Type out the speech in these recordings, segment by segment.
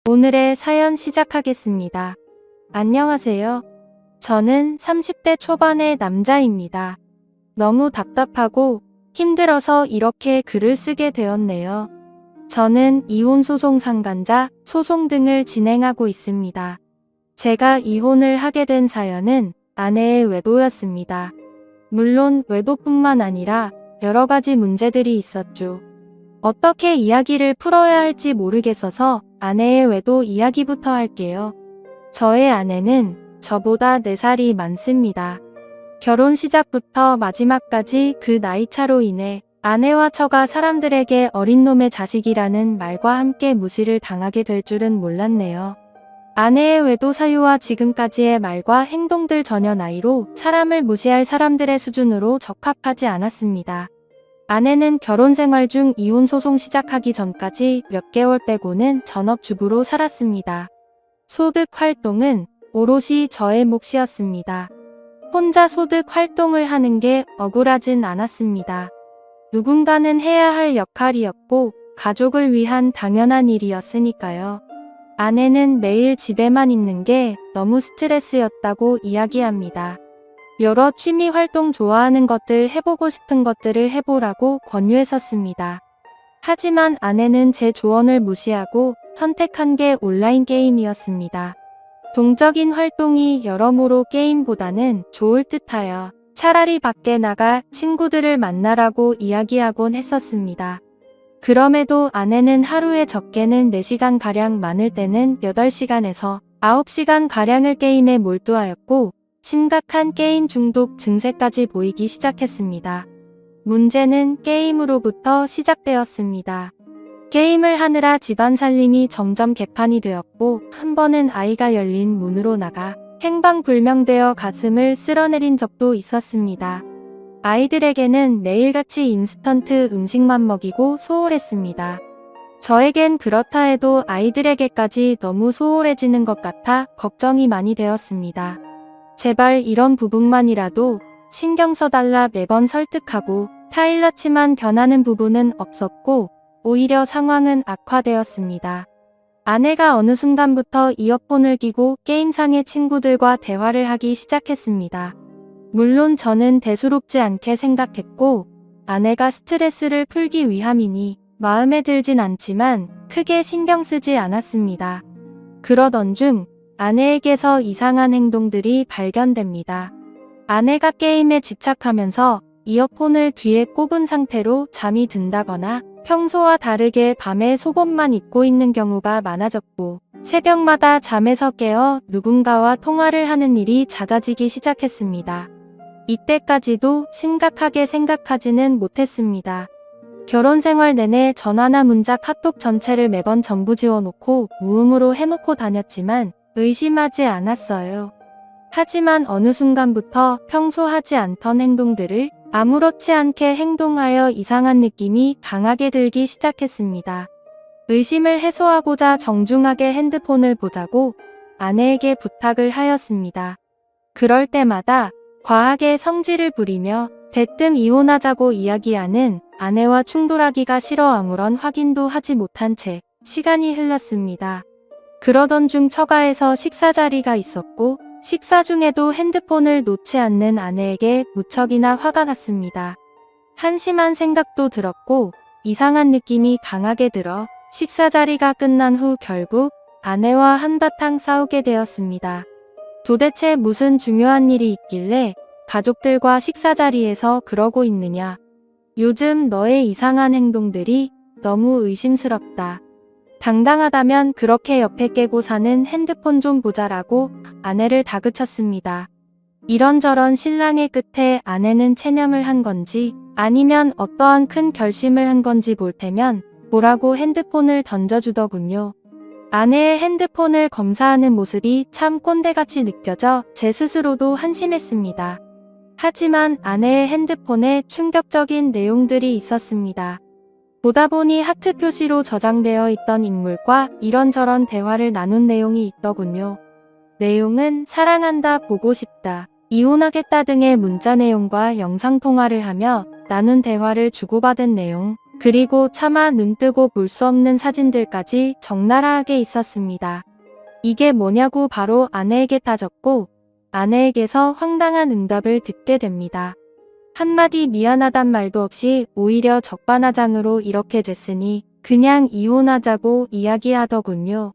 오늘의 사연 시작하겠습니다. 안녕하세요. 저는 30대 초반의 남자입니다. 너무 답답하고 힘들어서 이렇게 글을 쓰게 되었네요. 저는 이혼소송 상간자, 소송 등을 진행하고 있습니다. 제가 이혼을 하게 된 사연은 아내의 외도였습니다. 물론 외도뿐만 아니라 여러 가지 문제들이 있었죠. 어떻게 이야기를 풀어야 할지 모르겠어서 아내의 외도 이야기부터 할게요. 저의 아내는 저보다 4살이 많습니다. 결혼 시작부터 마지막까지 그 나이차로 인해 아내와 처가 사람들에게 어린 놈의 자식이라는 말과 함께 무시를 당하게 될 줄은 몰랐네요. 아내의 외도 사유와 지금까지의 말과 행동들 전혀 나이로 사람을 무시할 사람들의 수준으로 적합하지 않았습니다. 아내는 결혼 생활 중 이혼 소송 시작하기 전까지 몇 개월 빼고는 전업주부로 살았습니다. 소득 활동은 오롯이 저의 몫이었습니다. 혼자 소득 활동을 하는 게 억울하진 않았습니다. 누군가는 해야 할 역할이었고 가족을 위한 당연한 일이었으니까요. 아내는 매일 집에만 있는 게 너무 스트레스였다고 이야기합니다. 여러 취미 활동 좋아하는 것들 해보고 싶은 것들을 해보라고 권유했었습니다. 하지만 아내는 제 조언을 무시하고 선택한 게 온라인 게임이었습니다. 동적인 활동이 여러모로 게임보다는 좋을 듯하여 차라리 밖에 나가 친구들을 만나라고 이야기하곤 했었습니다. 그럼에도 아내는 하루에 적게는 4시간가량 많을 때는 8시간에서 9시간가량을 게임에 몰두하였고 심각한 게임 중독 증세까지 보이기 시작했습니다. 문제는 게임으로부터 시작되었습니다. 게임을 하느라 집안 살림이 점점 개판이 되었고 한 번은 아이가 열린 문으로 나가 행방불명되어 가슴을 쓸어내린 적도 있었습니다. 아이들에게는 매일같이 인스턴트 음식만 먹이고 소홀했습니다. 저에겐 그렇다 해도 아이들에게까지 너무 소홀해지는 것 같아 걱정이 많이 되었습니다. 제발 이런 부분만이라도 신경 써달라 매번 설득하고 타일렀지만 변하는 부분은 없었고 오히려 상황은 악화되었습니다. 아내가 어느 순간부터 이어폰을 끼고 게임상의 친구들과 대화를 하기 시작했습니다. 물론 저는 대수롭지 않게 생각했고 아내가 스트레스를 풀기 위함이니 마음에 들진 않지만 크게 신경 쓰지 않았습니다. 그러던 중 아내에게서 이상한 행동들이 발견됩니다. 아내가 게임에 집착하면서 이어폰을 귀에 꼽은 상태로 잠이 든다거나 평소와 다르게 밤에 속옷만 입고 있는 경우가 많아졌고 새벽마다 잠에서 깨어 누군가와 통화를 하는 일이 잦아지기 시작했습니다. 이때까지도 심각하게 생각하지는 못했습니다. 결혼 생활 내내 전화나 문자 카톡 전체를 매번 전부 지워놓고 무음으로 해놓고 다녔지만 의심하지 않았어요. 하지만 어느 순간부터 평소 하지 않던 행동들을 아무렇지 않게 행동하여 이상한 느낌이 강하게 들기 시작했습니다. 의심을 해소하고자 정중하게 핸드폰을 보자고 아내에게 부탁을 하였습니다. 그럴 때마다 과하게 성질을 부리며 대뜸 이혼하자고 이야기하는 아내와 충돌하기가 싫어 아무런 확인도 하지 못한 채 시간이 흘렀습니다. 그러던 중 처가에서 식사 자리가 있었고 식사 중에도 핸드폰을 놓지 않는 아내에게 무척이나 화가 났습니다. 한심한 생각도 들었고 이상한 느낌이 강하게 들어 식사 자리가 끝난 후 결국 아내와 한바탕 싸우게 되었습니다. 도대체 무슨 중요한 일이 있길래 가족들과 식사 자리에서 그러고 있느냐. 요즘 너의 이상한 행동들이 너무 의심스럽다. 당당하다면 그렇게 옆에 깨고 사는 핸드폰 좀 보자라고 아내를 다그쳤습니다. 이런저런 신랑의 끝에 아내는 체념을 한 건지 아니면 어떠한 큰 결심을 한 건지 볼 테면 보라고 핸드폰을 던져주더군요. 아내의 핸드폰을 검사하는 모습이 참 꼰대같이 느껴져 제 스스로도 한심했습니다. 하지만 아내의 핸드폰에 충격적인 내용들이 있었습니다. 보다 보니 하트 표시로 저장되어 있던 인물과 이런저런 대화를 나눈 내용이 있더군요. 내용은 사랑한다, 보고 싶다, 이혼하겠다 등의 문자 내용과 영상통화를 하며 나눈 대화를 주고받은 내용, 그리고 차마 눈뜨고 볼 수 없는 사진들까지 적나라하게 있었습니다. 이게 뭐냐고 바로 아내에게 따졌고 아내에게서 황당한 응답을 듣게 됩니다. 한마디 미안하단 말도 없이 오히려 적반하장으로 이렇게 됐으니 그냥 이혼하자고 이야기하더군요.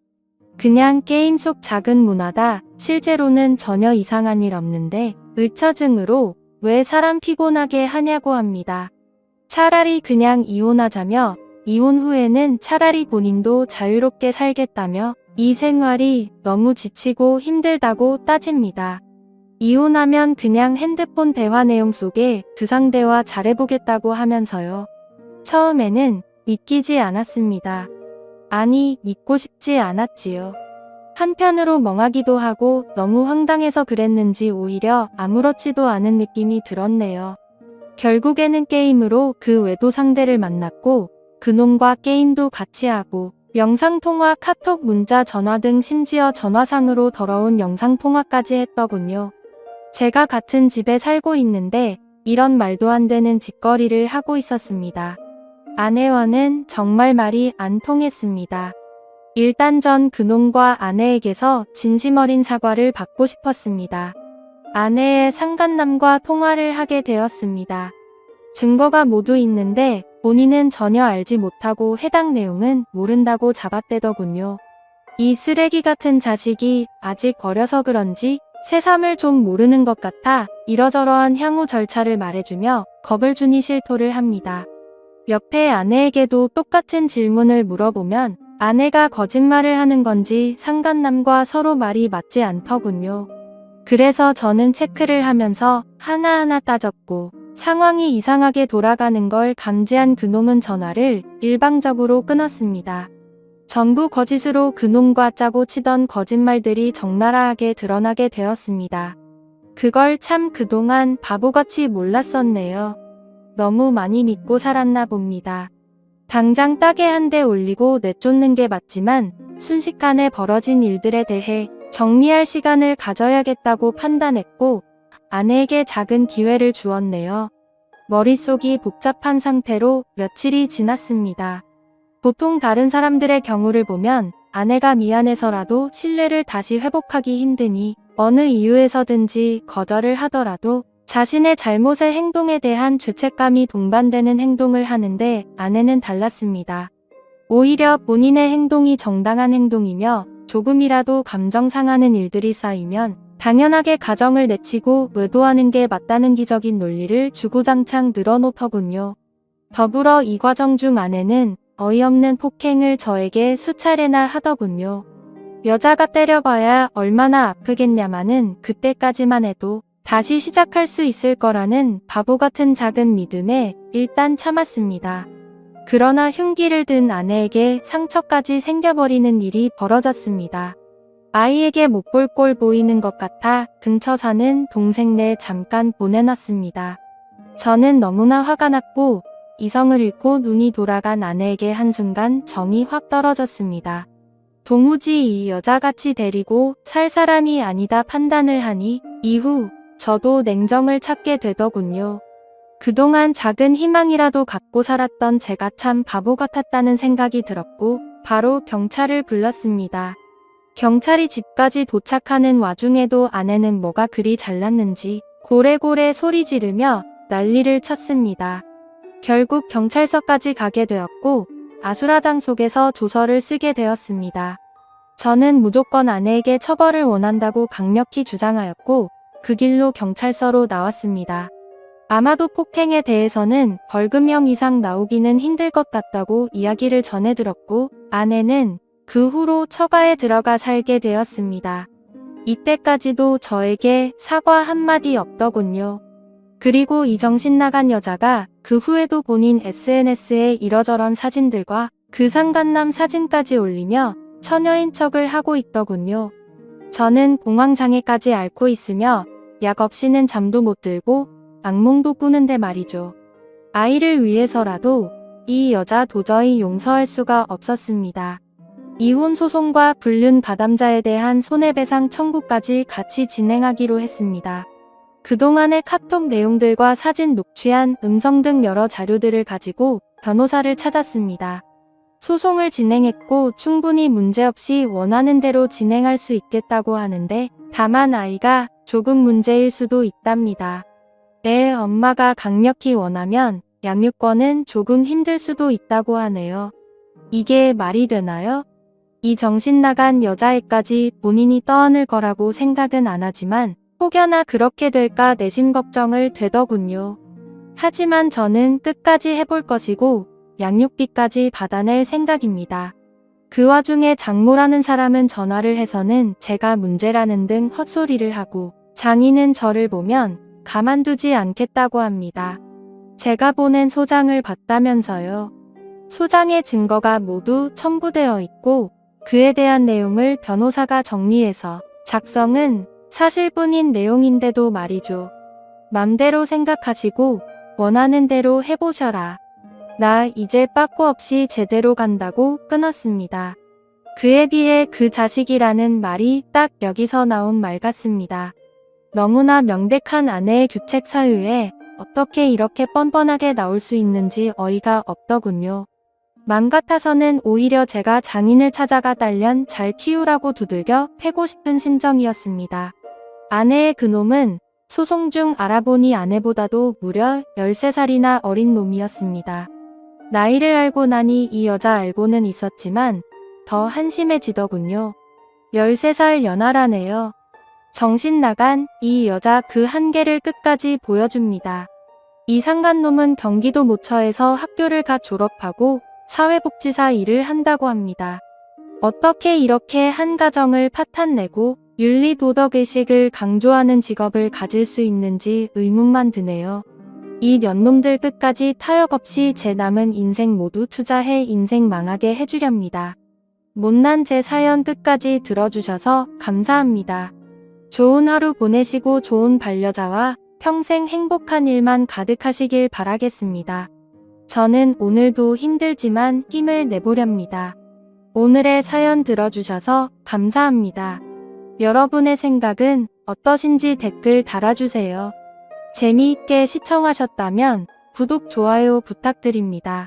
그냥 게임 속 작은 문화다. 실제로는 전혀 이상한 일 없는데 의처증으로 왜 사람 피곤하게 하냐고 합니다. 차라리 그냥 이혼하자며 이혼 후에는 차라리 본인도 자유롭게 살겠다며 이 생활이 너무 지치고 힘들다고 따집니다. 이혼하면 그냥 핸드폰 대화 내용 속에 그 상대와 잘해보겠다고 하면서요. 처음에는 믿기지 않았습니다. 아니, 믿고 싶지 않았지요. 한편으로 멍하기도 하고 너무 황당해서 그랬는지 오히려 아무렇지도 않은 느낌이 들었네요. 결국에는 게임으로 그 외도 상대를 만났고 그놈과 게임도 같이 하고 영상통화, 카톡, 문자, 전화 등 심지어 전화상으로 더러운 영상통화까지 했더군요. 제가 같은 집에 살고 있는데 이런 말도 안 되는 짓거리를 하고 있었습니다. 아내와는 정말 말이 안 통했습니다. 일단 전 그놈과 아내에게서 진심 어린 사과를 받고 싶었습니다. 아내의 상간남과 통화를 하게 되었습니다. 증거가 모두 있는데 본인은 전혀 알지 못하고 해당 내용은 모른다고 잡아떼더군요. 이 쓰레기 같은 자식이 아직 어려서 그런지 새삼을 좀 모르는 것 같아 이러저러한 향후 절차를 말해주며 겁을 주니 실토를 합니다. 옆에 아내에게도 똑같은 질문을 물어보면 아내가 거짓말을 하는 건지 상간남과 서로 말이 맞지 않더군요. 그래서 저는 체크를 하면서 하나하나 따졌고 상황이 이상하게 돌아가는 걸 감지한 그놈은 전화를 일방적으로 끊었습니다. 전부 거짓으로 그놈과 짜고 치던 거짓말들이 적나라하게 드러나게 되었습니다. 그걸 참 그동안 바보같이 몰랐었네요. 너무 많이 믿고 살았나 봅니다. 당장 따게 한 대 올리고 내쫓는 게 맞지만 순식간에 벌어진 일들에 대해 정리할 시간을 가져야겠다고 판단했고 아내에게 작은 기회를 주었네요. 머릿속이 복잡한 상태로 며칠이 지났습니다. 보통 다른 사람들의 경우를 보면 아내가 미안해서라도 신뢰를 다시 회복하기 힘드니 어느 이유에서든지 거절을 하더라도 자신의 잘못의 행동에 대한 죄책감이 동반되는 행동을 하는데 아내는 달랐습니다. 오히려 본인의 행동이 정당한 행동이며 조금이라도 감정 상하는 일들이 쌓이면 당연하게 가정을 내치고 외도하는 게 맞다는 기적인 논리를 주구장창 늘어놓더군요. 더불어 이 과정 중 아내는 어이없는 폭행을 저에게 수차례나 하더군요. 여자가 때려봐야 얼마나 아프겠냐마는 그때까지만 해도 다시 시작할 수 있을 거라는 바보 같은 작은 믿음에 일단 참았습니다. 그러나 흉기를 든 아내에게 상처까지 생겨버리는 일이 벌어졌습니다. 아이에게 못 볼 꼴 보이는 것 같아 근처 사는 동생네 잠깐 보내놨습니다. 저는 너무나 화가 났고 이성을 잃고 눈이 돌아간 아내에게 한순간 정이 확 떨어졌습니다. 도무지 이 여자같이 데리고 살 사람이 아니다 판단을 하니 이후 저도 냉정을 찾게 되더군요. 그동안 작은 희망이라도 갖고 살았던 제가 참 바보 같았다는 생각이 들었고 바로 경찰을 불렀습니다. 경찰이 집까지 도착하는 와중에도 아내는 뭐가 그리 잘났는지 고래고래 소리 지르며 난리를 쳤습니다. 결국 경찰서까지 가게 되었고 아수라장 속에서 조서를 쓰게 되었습니다. 저는 무조건 아내에게 처벌을 원한다고 강력히 주장하였고 그 길로 경찰서로 나왔습니다. 아마도 폭행에 대해서는 벌금형 이상 나오기는 힘들 것 같다고 이야기를 전해 들었고 아내는 그 후로 처가에 들어가 살게 되었습니다. 이때까지도 저에게 사과 한마디 없더군요. 그리고 이 정신 나간 여자가 그 후에도 본인 SNS에 이러저런 사진들과 그 상간남 사진까지 올리며 처녀인 척을 하고 있더군요. 저는 공황장애까지 앓고 있으며 약 없이는 잠도 못 들고 악몽도 꾸는데 말이죠. 아이를 위해서라도 이 여자 도저히 용서할 수가 없었습니다. 이혼 소송과 불륜 가담자에 대한 손해배상 청구까지 같이 진행하기로 했습니다. 그동안의 카톡 내용들과 사진 녹취한 음성 등 여러 자료들을 가지고 변호사를 찾았습니다. 소송을 진행했고 충분히 문제없이 원하는 대로 진행할 수 있겠다고 하는데 다만 아이가 조금 문제일 수도 있답니다. 애 엄마가 강력히 원하면 양육권은 조금 힘들 수도 있다고 하네요. 이게 말이 되나요? 이 정신 나간 여자애까지 본인이 떠안을 거라고 생각은 안 하지만 혹여나 그렇게 될까 내심 걱정을 되더군요. 하지만 저는 끝까지 해볼 것이고 양육비까지 받아낼 생각입니다. 그 와중에 장모라는 사람은 전화를 해서는 제가 문제라는 등 헛소리를 하고 장인은 저를 보면 가만두지 않겠다고 합니다. 제가 보낸 소장을 봤다면서요. 소장의 증거가 모두 첨부되어 있고 그에 대한 내용을 변호사가 정리해서 작성은 사실뿐인 내용인데도 말이죠. 맘대로 생각하시고 원하는 대로 해보셔라. 나 이제 빠꾸 없이 제대로 간다고 끊었습니다. 그에 비해 그 자식이라는 말이 딱 여기서 나온 말 같습니다. 너무나 명백한 아내의 규책 사유에 어떻게 이렇게 뻔뻔하게 나올 수 있는지 어이가 없더군요. 맘 같아서는 오히려 제가 장인을 찾아가 딸년 잘 키우라고 두들겨 패고 싶은 심정이었습니다. 아내의 그놈은 소송 중 알아보니 아내보다도 무려 13살이나 어린 놈이었습니다. 나이를 알고 나니 이 여자 알고는 있었지만 더 한심해지더군요. 13살 연하라네요. 정신 나간 이 여자 그 한계를 끝까지 보여줍니다. 이 상간놈은 경기도 모처에서 학교를 갓 졸업하고 사회복지사 일을 한다고 합니다. 어떻게 이렇게 한 가정을 파탄내고 윤리 도덕의식을 강조하는 직업을 가질 수 있는지 의문만 드네요. 이 년놈들 끝까지 타협 없이 제 남은 인생 모두 투자해 인생 망하게 해주렵니다. 못난 제 사연 끝까지 들어주셔서 감사합니다. 좋은 하루 보내시고 좋은 반려자와 평생 행복한 일만 가득하시길 바라겠습니다. 저는 오늘도 힘들지만 힘을 내보렵니다. 오늘의 사연 들어주셔서 감사합니다. 여러분의 생각은 어떠신지 댓글 달아주세요. 재미있게 시청하셨다면 구독, 좋아요 부탁드립니다.